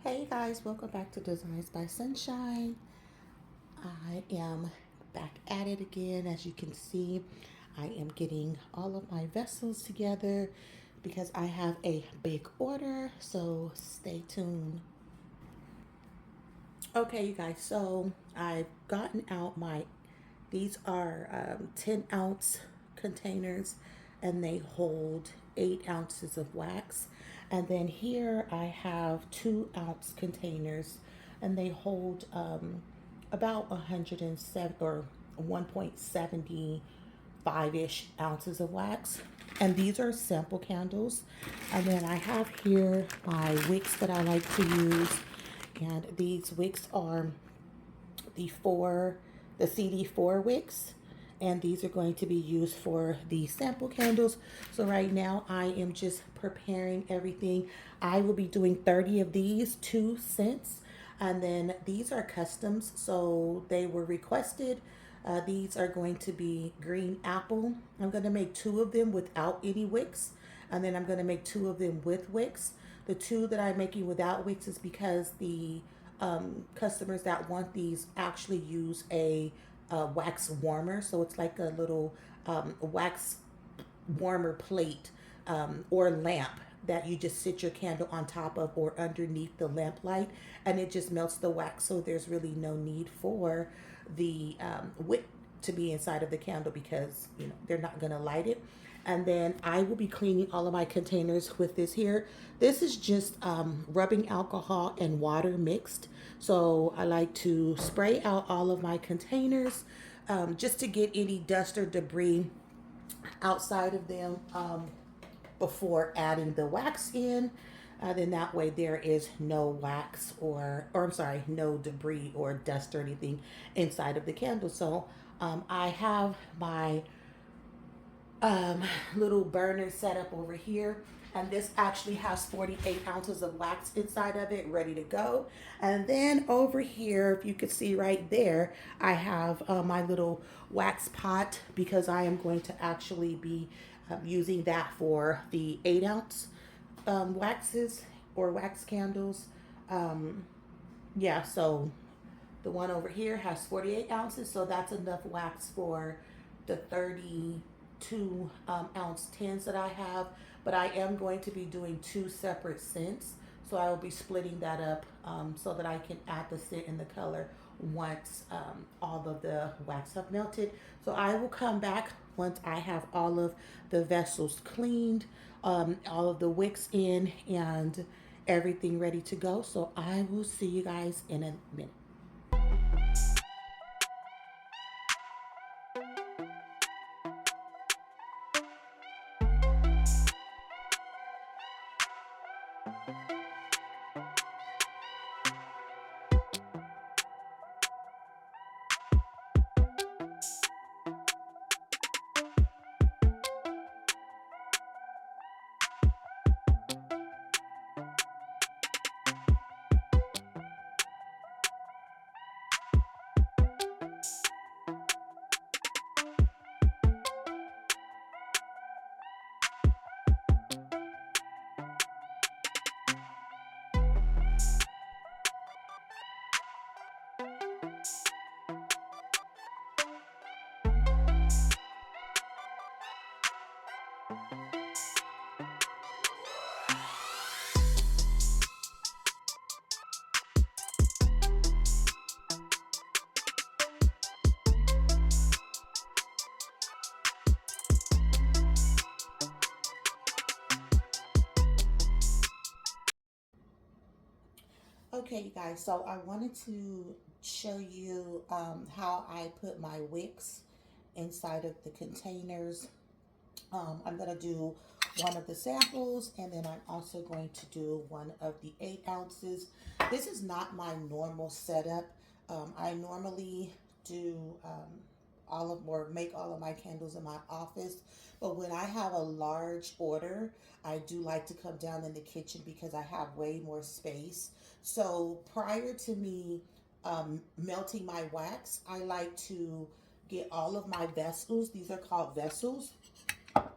Hey guys, welcome back to Designs by Sunshine. I am back at it again. As you can see, I am getting all of my vessels together because I have a big order, so stay tuned. Okay, you guys, so I've gotten out these are 10-ounce containers and they hold 8 ounces of wax. And then here I have 2-ounce containers and they hold about 107 or 1.75-ish ounces of wax. And these are sample candles. And then I have here my wicks that I like to use. And these wicks are the four, the CD4 wicks, and these are going to be used for the sample candles. So right now I am just preparing everything. I will be doing 30 of these, 2 cents, and then these are customs, so they were requested. These are going to be green apple. I'm going to make 2 of them without any wicks, and then I'm going to make 2 of them with wicks. The 2 that I'm making without wicks is because the customers that want these actually use a wax warmer. So it's like a little wax warmer plate or lamp that you just sit your candle on top of or underneath the lamp light, and it just melts the wax. So there's really no need for the wick to be inside of the candle because they're not going to light it. And then I will be cleaning all of my containers with this here. This is just rubbing alcohol and water mixed. So I like to spray out all of my containers just to get any dust or debris outside of them before adding the wax in. Then that way there is no wax or I'm sorry, no debris or dust or anything inside of the candle. So I have my um, little burner set up over here. And this actually has 48 ounces of wax inside of it, ready to go. And then over here, if you could see right there, I have my little wax pot because I am going to actually be using that for the 8-ounce waxes or wax candles. Um, yeah, so the one over here has 48 ounces, so that's enough wax for the 32 ounce tins that I have. But I am going to be doing 2 separate scents, so I will be splitting that up so that I can add the scent and the color once all of the wax have melted. So I will come back once I have all of the vessels cleaned, all of the wicks in, and everything ready to go. So I will see you guys in a minute. Okay, you guys, so I wanted to show you how I put my wicks inside of the containers. I'm going to do one of the samples, and then I'm also going to do one of the 8 ounces. This is not my normal setup. I normally do all of or make all of my candles in my office, but when I have a large order, I do like to come down in the kitchen because I have way more space. So prior to me melting my wax, I like to get all of my vessels. These are called vessels.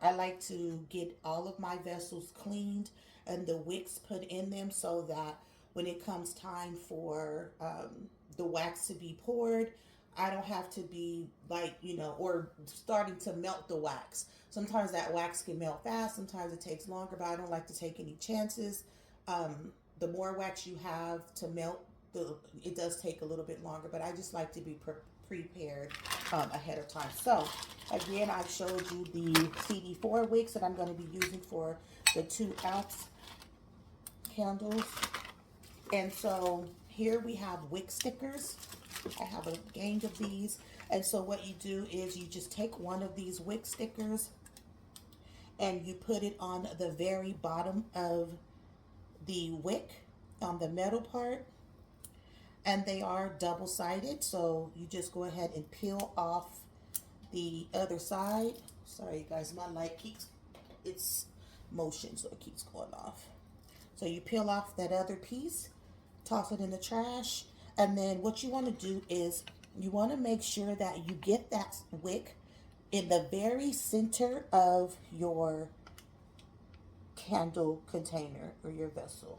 I like to get all of my vessels cleaned and the wicks put in them so that when it comes time for the wax to be poured, I don't have to be like, or starting to melt the wax. Sometimes that wax can melt fast, sometimes it takes longer, but I don't like to take any chances. The more wax you have to melt, it does take a little bit longer, but I just like to be prepared ahead of time. So, again, I showed you the CD4 wicks that I'm going to be using for the 2-ounce candles. And so here we have wick stickers. I have a gang of these. And so what you do is you just take one of these wick stickers and you put it on the very bottom of the wick, on the metal part. And they are double-sided, so you just go ahead and peel off the other side. Sorry guys, my light it's motion, so it keeps going off. So you peel off that other piece, toss it in the trash, and then what you want to do is you want to make sure that you get that wick in the very center of your candle container or your vessel.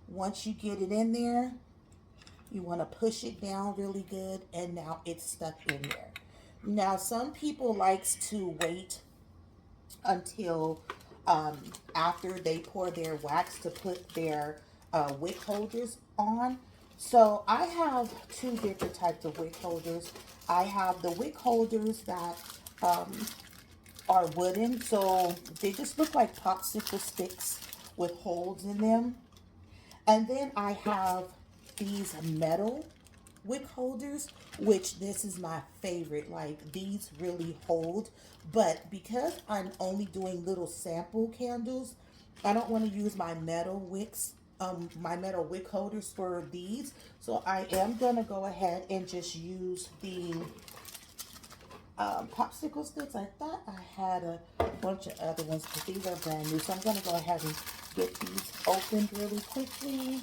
Once you get it in there, you want to push it down really good, and now it's stuck in there. Now, some people likes to wait until after they pour their wax to put their wick holders on. So I have two different types of wick holders. I have the wick holders that are wooden, so they just look like popsicle sticks with holes in them. And then I have these metal wick holders, which this is my favorite. Like, these really hold, but because I'm only doing little sample candles, I don't want to use my metal wicks, my metal wick holders for these. So I am gonna go ahead and just use the popsicle sticks. I thought I had a bunch of other ones, but these are brand new, so I'm gonna go ahead and get these opened really quickly.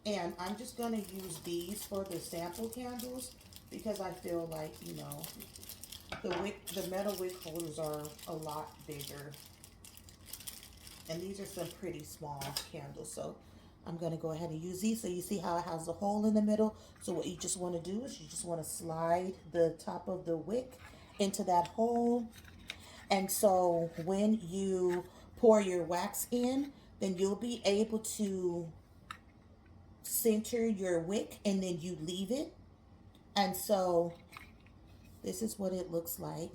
And I'm just going to use these for the sample candles because I feel like, the metal wick holders are a lot bigger. And these are some pretty small candles. So I'm going to go ahead and use these. So you see how it has a hole in the middle. So what you just want to do is you just want to slide the top of the wick into that hole. And so when you pour your wax in, then you'll be able to center your wick, and then you leave it. And so this is what it looks like.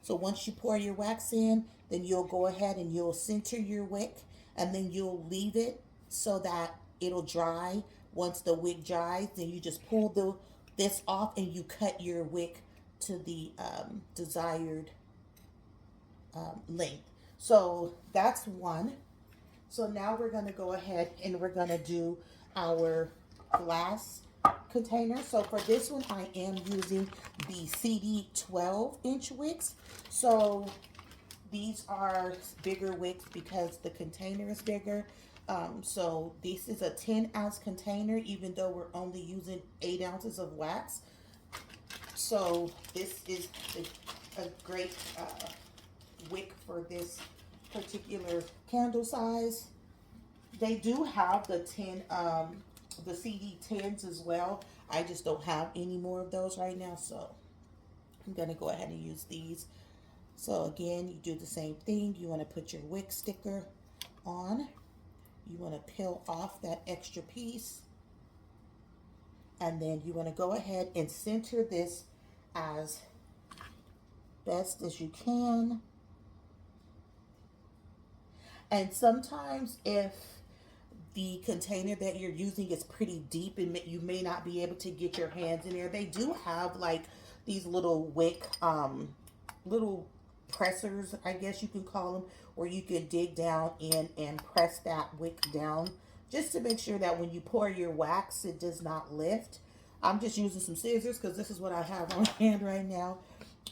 So once you pour your wax in, then you'll go ahead and you'll center your wick, and then you'll leave it so that it'll dry. Once the wick dries, then you just pull this off and you cut your wick to the desired length. So that's one. So now we're going to go ahead and we're going to do our glass container. So for this one, I am using the CD 12-inch wicks. So these are bigger wicks because the container is bigger. So this is a 10-ounce container, even though we're only using 8 ounces of wax. So this is a great wick for this particular candle size. They do have the the CD 10s as well. I just don't have any more of those right now, so I'm gonna go ahead and use these. So again, you do the same thing. You want to put your wick sticker on. You want to peel off that extra piece, and then you want to go ahead and center this as best as you can. And sometimes if the container that you're using is pretty deep and you may not be able to get your hands in there, they do have like these little wick, little pressers, I guess you can call them, where you can dig down in and press that wick down just to make sure that when you pour your wax, it does not lift. I'm just using some scissors because this is what I have on hand right now.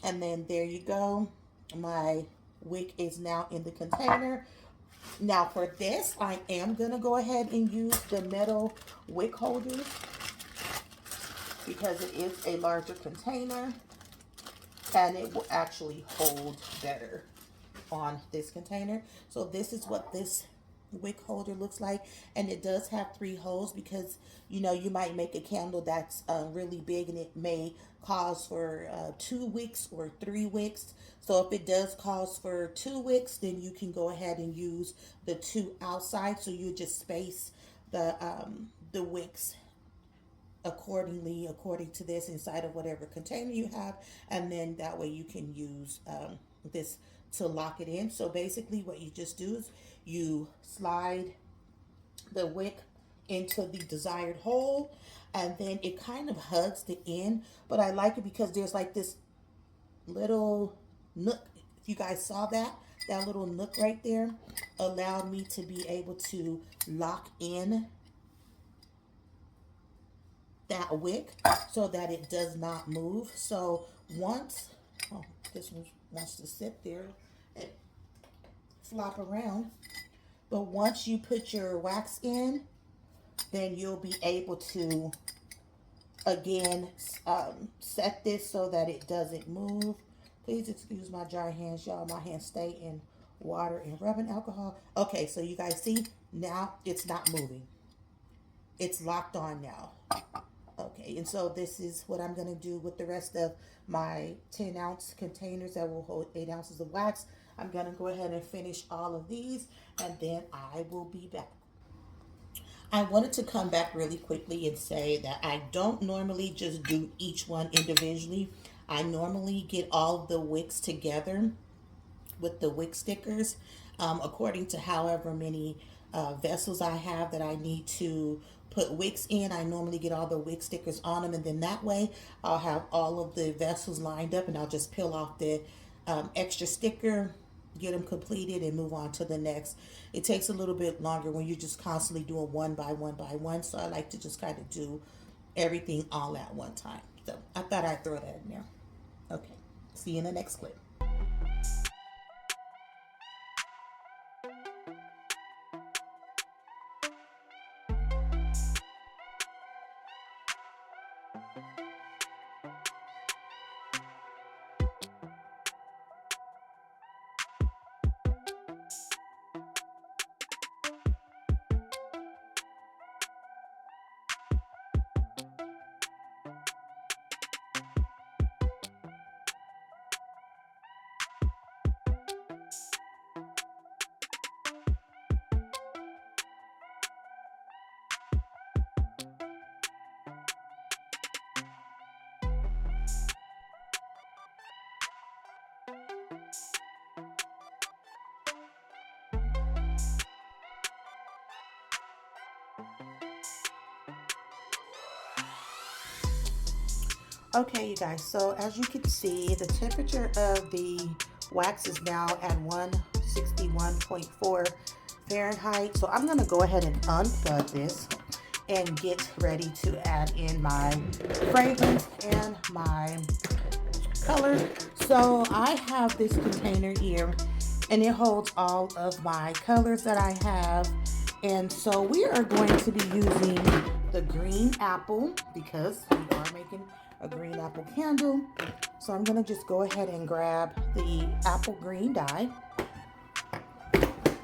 And then there you go. My wick is now in the container. Now for this, I am going to go ahead and use the metal wick holders because it is a larger container and it will actually hold better on this container. So this is what this wick holder looks like, and it does have 3 holes because you might make a candle that's really big and it may cause for 2 wicks or 3 wicks. So if it does cause for 2 wicks, then you can go ahead and use the 2 outside. So you just space the wicks accordingly, according to this, inside of whatever container you have, and then that way you can use this to lock it in. So basically what you just do is you slide the wick into the desired hole, and then it kind of hugs the end, but I like it because there's like this little nook. If you guys saw that little nook right there allowed me to be able to lock in that wick so that it does not move. So once, this one wants to sit there and flop around, but once you put your wax in, then you'll be able to again set this so that it doesn't move. Please excuse my dry hands, y'all. My hands stay in water and rubbing alcohol. Okay, so you guys see now it's not moving. It's locked on now. Okay, and so this is what I'm going to do with the rest of my 10-ounce containers that will hold 8 ounces of wax. I'm going to go ahead and finish all of these, and then I will be back. I wanted to come back really quickly and say that I don't normally just do each one individually. I normally get all of the wicks together with the wick stickers according to however many vessels I have that I need to put wicks in. I normally get all the wick stickers on them, and then that way I'll have all of the vessels lined up, and I'll just peel off the extra sticker, get them completed, and move on to the next. It takes a little bit longer when you're just constantly doing one by one by one, so I like to just kind of do everything all at one time. So I thought I'd throw that in there. Okay, see you in the next clip. Okay, you guys, so as you can see, the temperature of the wax is now at 161.4 Fahrenheit. So I'm going to go ahead and unplug this and get ready to add in my fragrance and my color. So I have this container here, and it holds all of my colors that I have. And so we are going to be using the green apple because we are making a green apple candle. So I'm going to just go ahead and grab the apple green dye.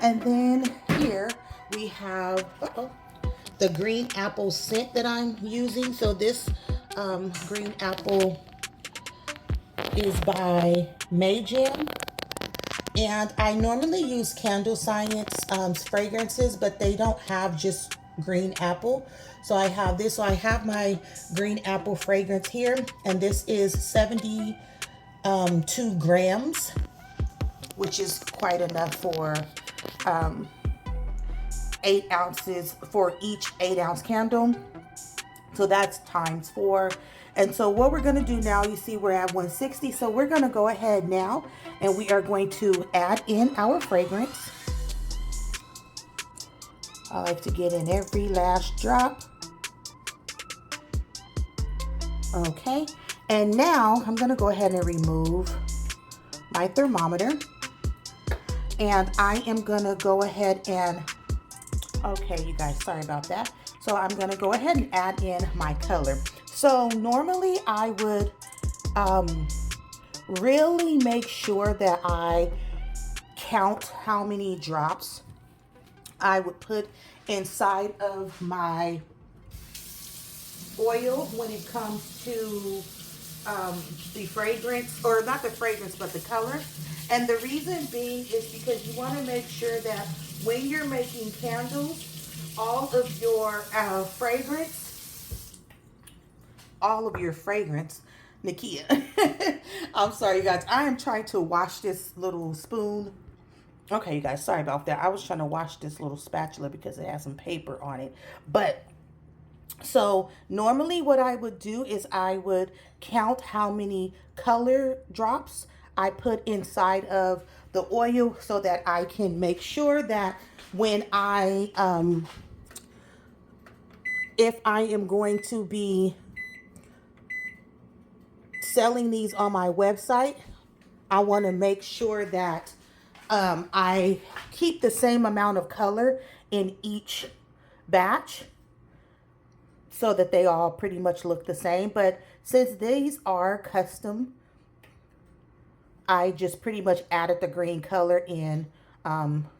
And then here we have the green apple scent that I'm using. So this green apple is by Nykiea. And I normally use Candle Science fragrances, but they don't have just green apple. So I have this. So I have my green apple fragrance here, and this is 72 grams, which is quite enough for 8 ounces for each 8-ounce candle. So that's times 4. And so what we're going to do now, you see we're at 160. So we're going to go ahead now and we are going to add in our fragrance. I like to get in every last drop. Okay. And now I'm going to go ahead and remove my thermometer. And I am going to go ahead and, okay, you guys, sorry about that. So I'm going to go ahead and add in my color. So normally I would really make sure that I count how many drops I would put inside of my oil when it comes to the fragrance, or not the fragrance, but the color. And the reason being is because you want to make sure that when you're making candles, all of your fragrance, Nykiea. I'm sorry, you guys. I am trying to wash this little spoon. Okay, you guys, sorry about that. I was trying to wash this little spatula because it has some paper on it. But so normally what I would do is I would count how many color drops I put inside of the oil so that I can make sure that when if I am going to be selling these on my website, I want to make sure that I keep the same amount of color in each batch so that they all pretty much look the same. But since these are custom, I just pretty much added the green color in,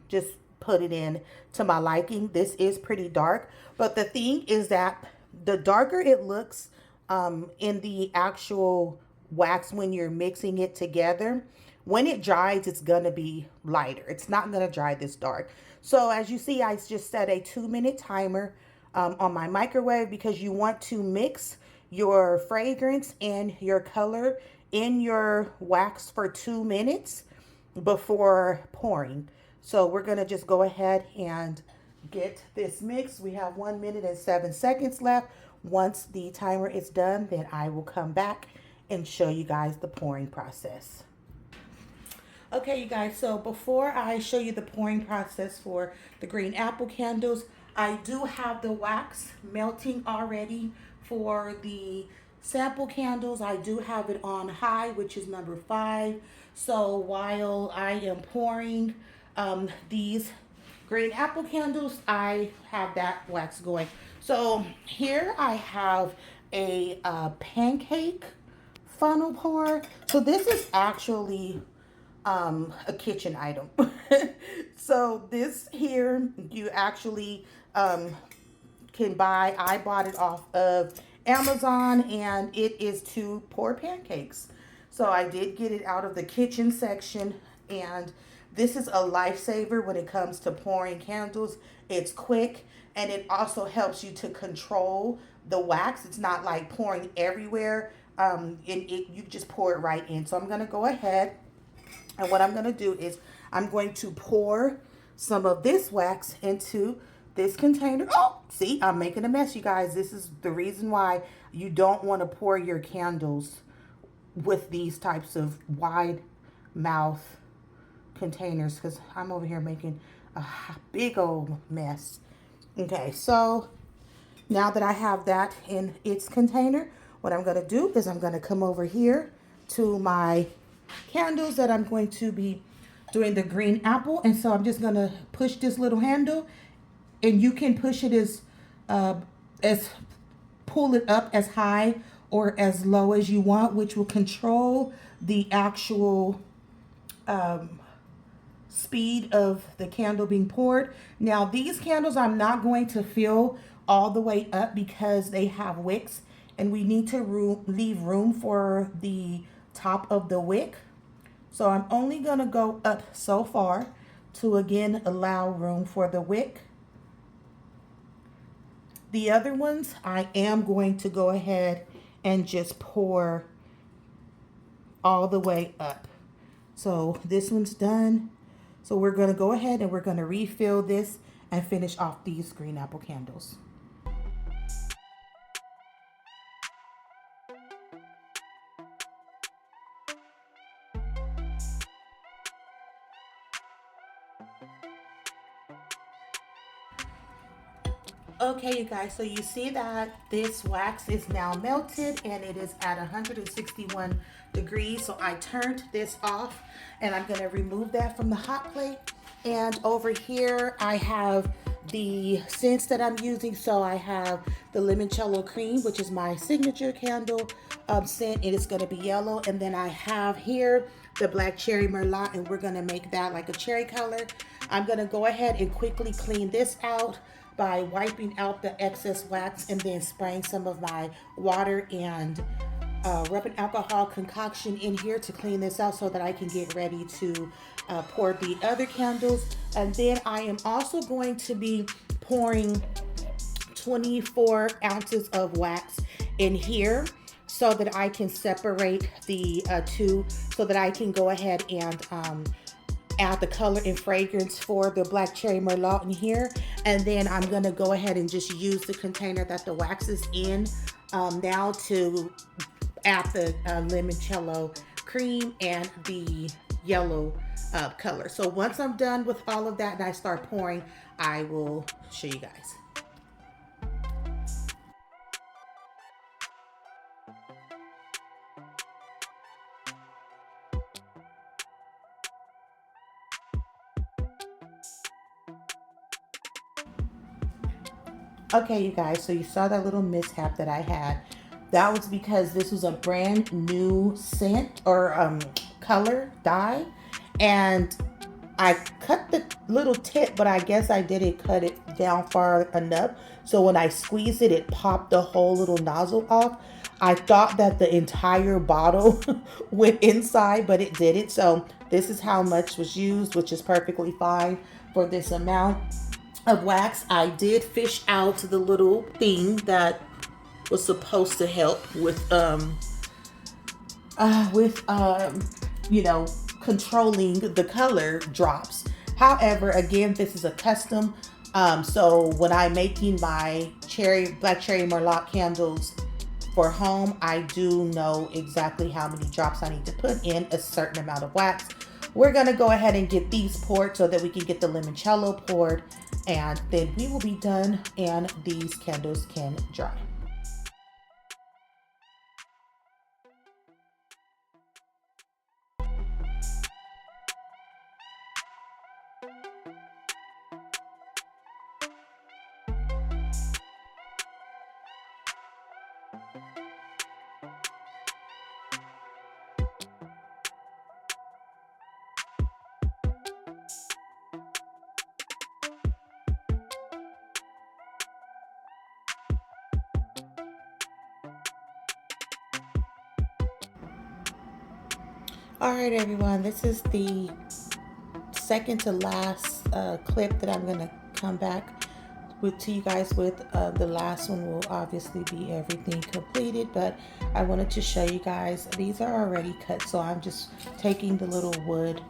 just put it in to my liking. This is pretty dark, but the thing is that the darker it looks in the actual wax when you're mixing it together, when it dries, it's gonna be lighter. It's not gonna dry this dark. So as you see, I just set a 2-minute timer on my microwave because you want to mix your fragrance and your color in your wax for 2 minutes before pouring. So we're gonna just go ahead and get this mixed. We have 1 minute and 7 seconds left. Once the timer is done, then I will come back and show you guys the pouring process. Okay, you guys, so before I show you the pouring process for the green apple candles, I do have the wax melting already for the sample candles. I do have it on high, which is number 5. So while I am pouring these green apple candles, I have that wax going. So here I have a pancake funnel pour. So this is actually a kitchen item. So this here you actually can buy. I bought it off of Amazon, and it is to pour pancakes. So I did get it out of the kitchen section, and this is a lifesaver when it comes to pouring candles. It's quick, and it also helps you to control the wax. It's not like pouring everywhere. You just pour it right in. So I'm going to go ahead, and what I'm going to do is I'm going to pour some of this wax into this container. Oh, see, I'm making a mess, you guys. This is the reason why you don't want to pour your candles with these types of wide mouth containers, because I'm over here making a big old mess. Okay, so now that I have that in its container, what I'm going to do is I'm going to come over here to my candles that I'm going to be doing the green apple. And so I'm just going to push this little handle, and you can push it as pull it up as high or as low as you want, which will control the actual speed of the candle being poured. Now these candles I'm not going to fill all the way up because they have wicks, and we need to leave room for the top of the wick. So I'm only going to go up so far to again allow room for the wick. The other ones I am going to go ahead and just pour all the way up. So this one's done. So we're going to go ahead and we're going to refill this and finish off these green apple candles. Okay, you guys, so you see that this wax is now melted and it is at 161 degrees. So I turned this off, and I'm going to remove that from the hot plate. And over here I have the scents that I'm using. So I have the limoncello cream, which is my signature candle scent. It is going to be yellow. And then I have here the black cherry merlot, and we're gonna make that like a cherry color. I'm gonna go ahead and quickly clean this out by wiping out the excess wax and then spraying some of my water and rubbing alcohol concoction in here to clean this out so that I can get ready to pour the other candles. And then I am also going to be pouring 24 ounces of wax in here so that I can separate the two, so that I can go ahead and add the color and fragrance for the black cherry merlot in here. And then I'm gonna go ahead and just use the container that the wax is in now to add the limoncello cream and the yellow color. So once I'm done with all of that and I start pouring, I will show you guys. Okay, you guys, so you saw that little mishap that I had. That was because this was a brand new scent or color dye, and I cut the little tip, but I guess I didn't cut it down far enough. So when I squeezed it, it popped the whole little nozzle off. I thought that the entire bottle went inside, but it didn't. So this is how much was used, which is perfectly fine for this amount of wax. I did fish out the little thing that was supposed to help with you know, controlling the color drops. However, again, this is a custom. So when I'm making my black cherry merlot candles for home, I do know exactly how many drops I need to put in a certain amount of wax. We're gonna go ahead and get these poured so that we can get the limoncello poured, and then we will be done and these candles can dry. All right, everyone, this is the second to last clip that I'm gonna come back to you guys with. The last one will obviously be everything completed, but I wanted to show you guys, these are already cut, so I'm just taking the little wood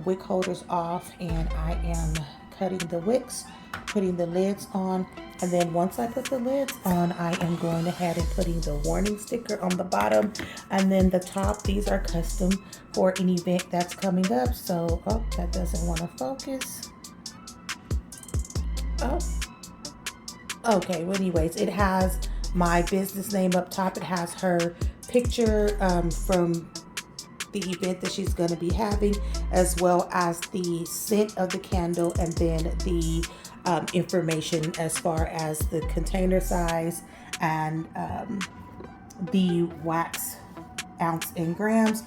wick holders off, and I am cutting the wicks, putting the lids on, and then once I put the lids on, I am going ahead and putting the warning sticker on the bottom, and then the top, these are custom for an event that's coming up. So, oh, that doesn't want to focus. Oh, okay, well, anyways, it has my business name up top. It has her picture from the event that she's going to be having, as well as the scent of the candle, and then the information as far as the container size and the wax ounce in grams.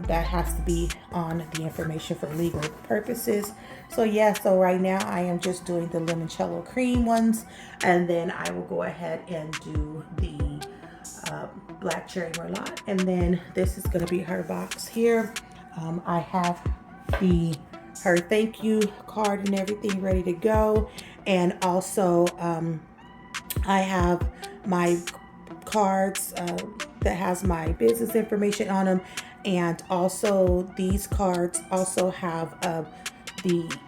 That has to be on the information for legal purposes. So yeah, so right now I am just doing the limoncello cream ones, and then I will go ahead and do the black cherry merlot, and then this is going to be her box here. I have her thank you card and everything ready to go, and also I have my cards that has my business information on them, and also these cards also have the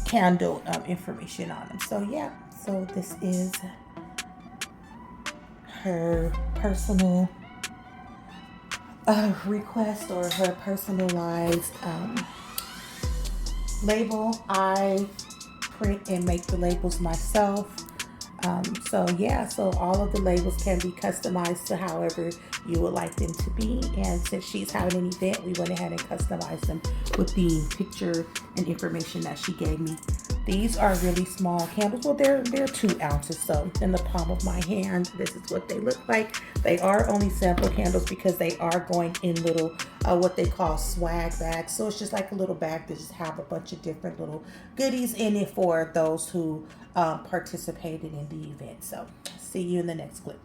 candle information on them. So yeah, so this is her personal request, or her personalized label. I print and make the labels myself. So yeah, so all of the labels can be customized to however you would like them to be. And since she's having an event, we went ahead and customized them with the picture and information that she gave me These are really small candles. Well, they're 2 ounces, so in the palm of my hand, this is what they look like. They are only sample candles because they are going in little what they call swag bags. So it's just like a little bag that just have a bunch of different little goodies in it for those who participated in the event. So see you in the next clip.